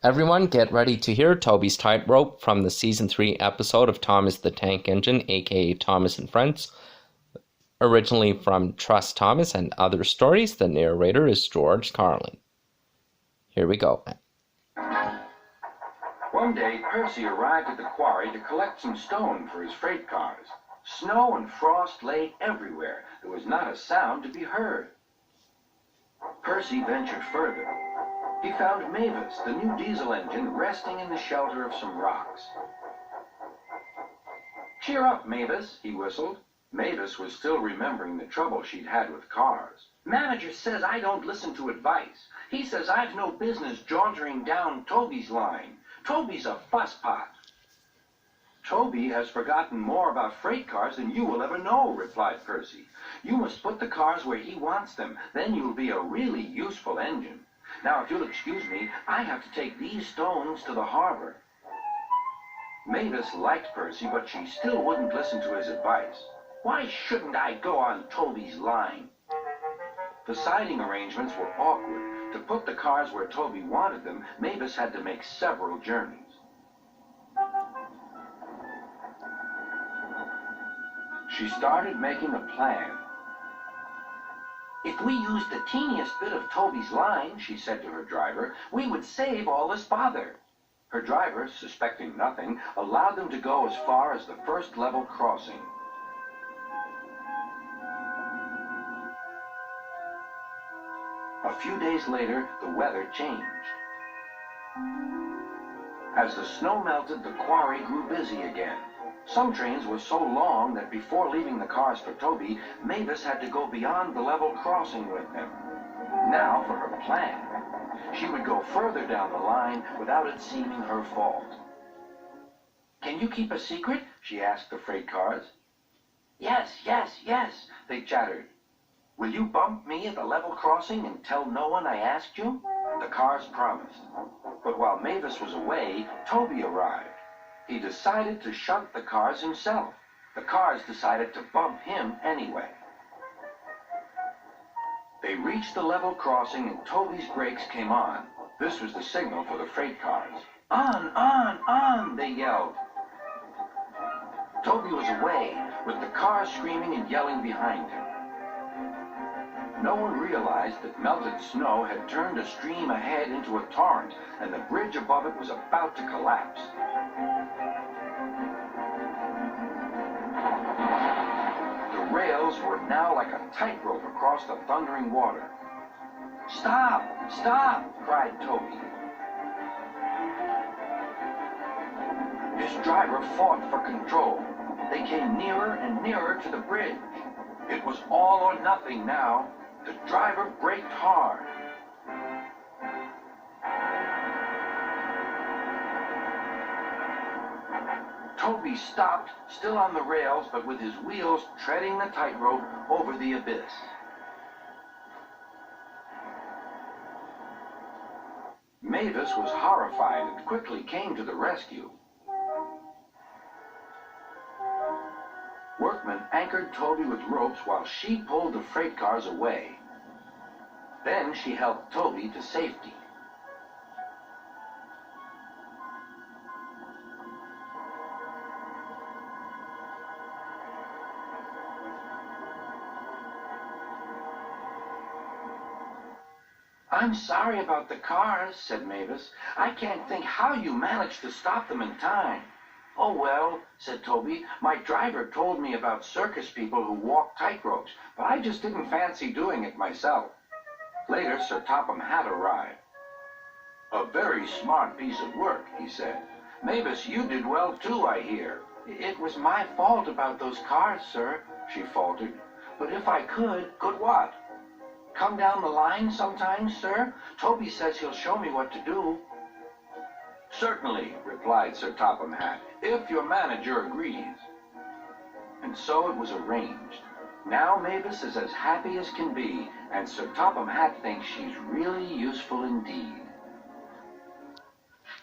Everyone, get ready to hear Toby's Tightrope from the Season 3 episode of Thomas the Tank Engine, aka Thomas and Friends. Originally from Trust Thomas and Other Stories, the narrator is George Carlin. Here we go. One day, Percy arrived at the quarry to collect some stone for his freight cars. Snow and frost lay everywhere. There was not a sound to be heard. Percy ventured further. He found Mavis, the new diesel engine, resting in the shelter of some rocks. "Cheer up, Mavis," he whistled. Mavis was still remembering the trouble she'd had with cars. "Manager says I don't listen to advice. He says I've no business jauntering down Toby's line. Toby's a fusspot." "Toby has forgotten more about freight cars than you will ever know," replied Percy. "You must put the cars where he wants them. Then you'll be a really useful engine. Now, if you'll excuse me, I have to take these stones to the harbor." Mavis liked Percy, but she still wouldn't listen to his advice. "Why shouldn't I go on Toby's line?" The siding arrangements were awkward. To put the cars where Toby wanted them, Mavis had to make several journeys. She started making a plan. "If we used the teeniest bit of Toby's line," she said to her driver, "we would save all this bother." Her driver, suspecting nothing, allowed them to go as far as the first level crossing. A few days later, the weather changed. As the snow melted, the quarry grew busy again. Some trains were so long that before leaving the cars for Toby, Mavis had to go beyond the level crossing with him. Now for her plan. She would go further down the line without it seeming her fault. "Can you keep a secret?" she asked the freight cars. Yes, yes," they chattered. "Will you bump me at the level crossing and tell no one I asked you?" The cars promised. But while Mavis was away, Toby arrived. He decided to shunt the cars himself. The cars decided to bump him anyway. They reached the level crossing and Toby's brakes came on. This was the signal for the freight cars. On, they yelled. Toby was away, with the cars screaming and yelling behind him. No one realized that melted snow had turned a stream ahead into a torrent, and the bridge above it was about to collapse. The rails were now like a tightrope across the thundering water. Stop! Cried Toby. His driver fought for control. They came nearer and nearer to the bridge. It was all or nothing now. The driver braked hard. Toby stopped, still on the rails, but with his wheels treading the tightrope over the abyss. Mavis was horrified and quickly came to the rescue. Workmen anchored Toby with ropes while she pulled the freight cars away. Then she helped Toby to safety. "I'm sorry about the cars," said Mavis. "I can't think how you managed to stop them in time." "Oh, well," said Toby, "my driver told me about circus people who walk tightropes, but I just didn't fancy doing it myself." Later, Sir Topham Hatt arrived. "A very smart piece of work," he said. "Mavis, you did well too, I hear." "It was my fault about those cars, sir," she faltered. "But if I could..." "Could what?" "Come down the line sometimes, sir. Toby says he'll show me what to do." "Certainly," replied Sir Topham Hatt, "if your manager agrees." And so it was arranged. Now Mavis is as happy as can be, and Sir Topham Hatt thinks she's really useful indeed.